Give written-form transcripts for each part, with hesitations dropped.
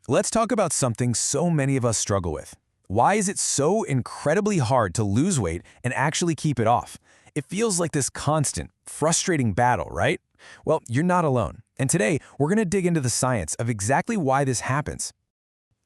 Let's talk about something so many of us struggle with. Why is it so incredibly hard to lose weight and actually keep it off? It feels like this constant, frustrating battle, right? Well, you're not alone. And today, we're going to dig into the science of exactly why this happens.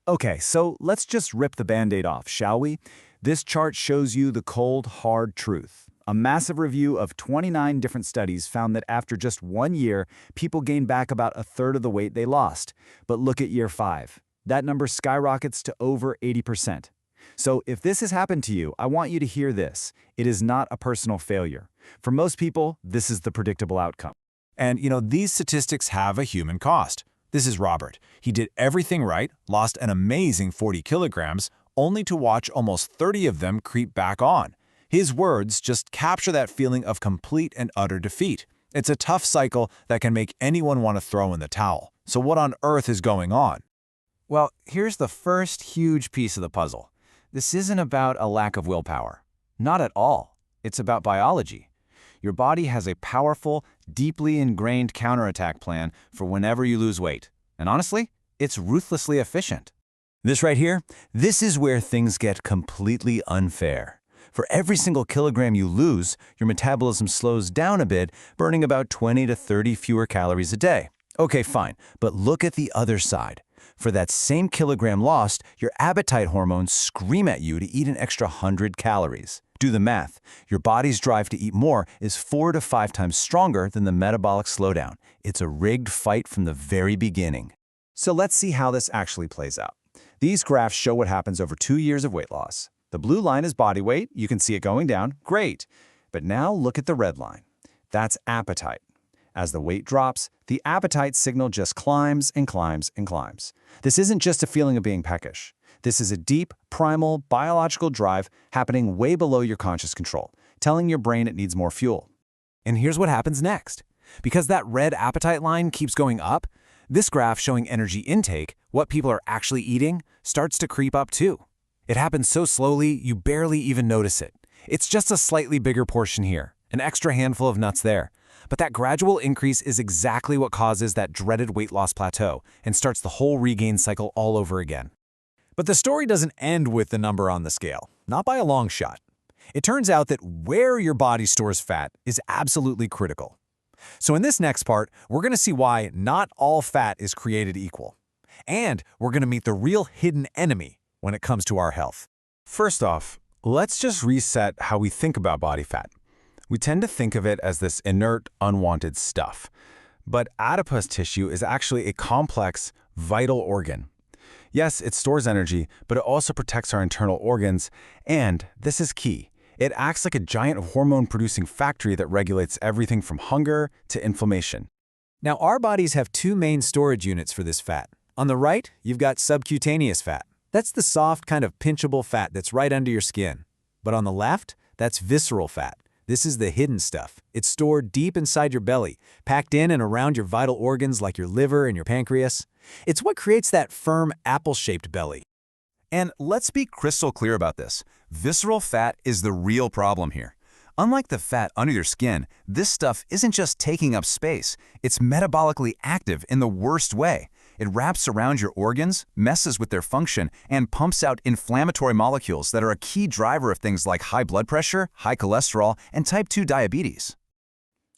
Okay, so let's just rip the Band-Aid off, shall we? This chart shows you the cold, hard truth. A massive review of 29 different studies found that after just 1 year, people gained back about a third of the weight they lost. But look at year 5. That number skyrockets to over 80%. So if this has happened to you, I want you to hear this. It is not a personal failure. For most people, this is the predictable outcome. And, these statistics have a human cost. This is Robert. He did everything right, lost an amazing 40 kilograms, only to watch almost 30 of them creep back on. His words just capture that feeling of complete and utter defeat. It's a tough cycle that can make anyone want to throw in the towel. So what on earth is going on? Well, here's the first huge piece of the puzzle. This isn't about a lack of willpower. Not at all. It's about biology. Your body has a powerful, deeply ingrained counterattack plan for whenever you lose weight. And honestly, it's ruthlessly efficient. This right here, this is where things get completely unfair. For every single kilogram you lose, your metabolism slows down a bit, burning about 20 to 30 fewer calories a day. Okay, fine, but look at the other side. For that same kilogram lost, your appetite hormones scream at you to eat an extra 100 calories. Do the math. Your body's drive to eat more is 4 to 5 times stronger than the metabolic slowdown. It's a rigged fight from the very beginning. So let's see how this actually plays out. These graphs show what happens over 2 years of weight loss. The blue line is body weight. You can see it going down. Great. But now look at the red line. That's appetite. As the weight drops, the appetite signal just climbs and climbs and climbs. This isn't just a feeling of being peckish. This is a deep, primal, biological drive happening way below your conscious control, telling your brain it needs more fuel. And here's what happens next. Because that red appetite line keeps going up, this graph showing energy intake, what people are actually eating, starts to creep up too. It happens so slowly, you barely even notice it. It's just a slightly bigger portion here, an extra handful of nuts there. But that gradual increase is exactly what causes that dreaded weight loss plateau and starts the whole regain cycle all over again. But the story doesn't end with the number on the scale, not by a long shot. It turns out that where your body stores fat is absolutely critical. So in this next part, we're going to see why not all fat is created equal. And we're going to meet the real hidden enemy when it comes to our health. First off, let's just reset how we think about body fat. We tend to think of it as this inert, unwanted stuff. But adipose tissue is actually a complex, vital organ. Yes, it stores energy, but it also protects our internal organs, and this is key. It acts like a giant hormone-producing factory that regulates everything from hunger to inflammation. Now, our bodies have 2 main storage units for this fat. On the right, you've got subcutaneous fat. That's the soft, kind of pinchable fat that's right under your skin. But on the left, that's visceral fat. This is the hidden stuff. It's stored deep inside your belly, packed in and around your vital organs like your liver and your pancreas. It's what creates that firm, apple-shaped belly. And let's be crystal clear about this. Visceral fat is the real problem here. Unlike the fat under your skin, this stuff isn't just taking up space. It's metabolically active in the worst way. It wraps around your organs, messes with their function, and pumps out inflammatory molecules that are a key driver of things like high blood pressure, high cholesterol, and type 2 diabetes.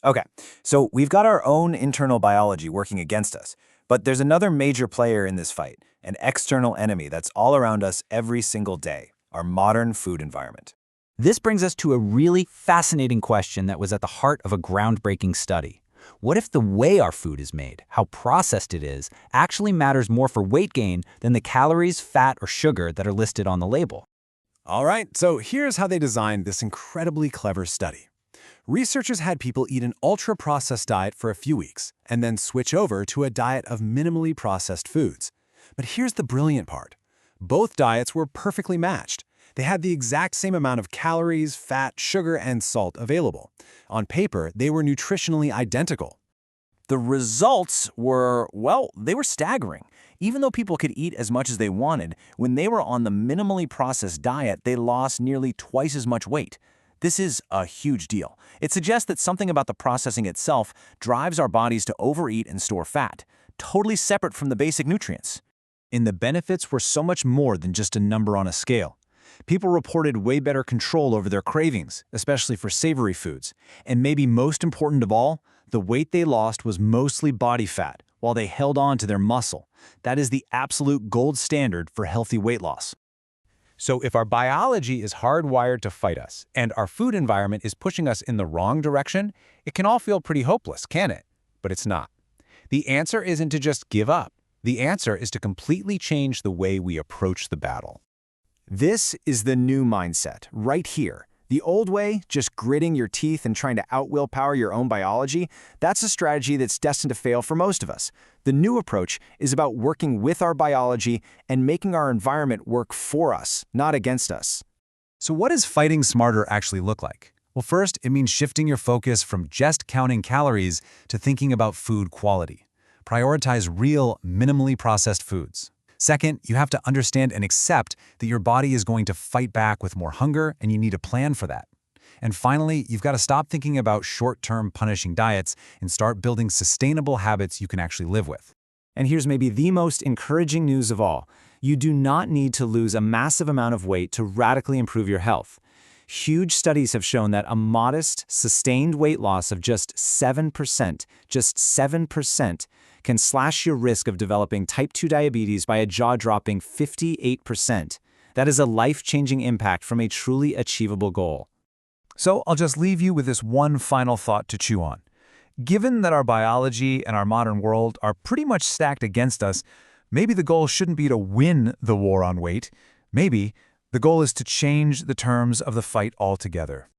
Okay, so we've got our own internal biology working against us, but there's another major player in this fight, an external enemy that's all around us every single day, our modern food environment. This brings us to a really fascinating question that was at the heart of a groundbreaking study. What if the way our food is made, how processed it is, actually matters more for weight gain than the calories, fat, or sugar that are listed on the label? All right, so here's how they designed this incredibly clever study. Researchers had people eat an ultra-processed diet for a few weeks and then switch over to a diet of minimally processed foods. But here's the brilliant part. Both diets were perfectly matched. They had the exact same amount of calories, fat, sugar, and salt available. On paper, they were nutritionally identical. The results were, well, they were staggering. Even though people could eat as much as they wanted, when they were on the minimally processed diet, they lost nearly twice as much weight. This is a huge deal. It suggests that something about the processing itself drives our bodies to overeat and store fat, totally separate from the basic nutrients. And the benefits were so much more than just a number on a scale. People reported way better control over their cravings, especially for savory foods. And maybe most important of all, the weight they lost was mostly body fat, while they held on to their muscle. That is the absolute gold standard for healthy weight loss. So if our biology is hardwired to fight us, and our food environment is pushing us in the wrong direction, it can all feel pretty hopeless, can't it? But it's not. The answer isn't to just give up. The answer is to completely change the way we approach the battle. This is the new mindset, right here. The old way, just gritting your teeth and trying to out-willpower your own biology, that's a strategy that's destined to fail for most of us. The new approach is about working with our biology and making our environment work for us, not against us. So what does fighting smarter actually look like? Well, first, it means shifting your focus from just counting calories to thinking about food quality. Prioritize real, minimally processed foods. Second, you have to understand and accept that your body is going to fight back with more hunger, and you need a plan for that. And finally, you've got to stop thinking about short-term punishing diets and start building sustainable habits you can actually live with. And here's maybe the most encouraging news of all. You do not need to lose a massive amount of weight to radically improve your health. Huge studies have shown that a modest, sustained weight loss of just 7%, can slash your risk of developing type 2 diabetes by a jaw-dropping 58%. That is a life-changing impact from a truly achievable goal. So I'll just leave you with this one final thought to chew on. Given that our biology and our modern world are pretty much stacked against us, maybe the goal shouldn't be to win the war on weight. Maybe the goal is to change the terms of the fight altogether.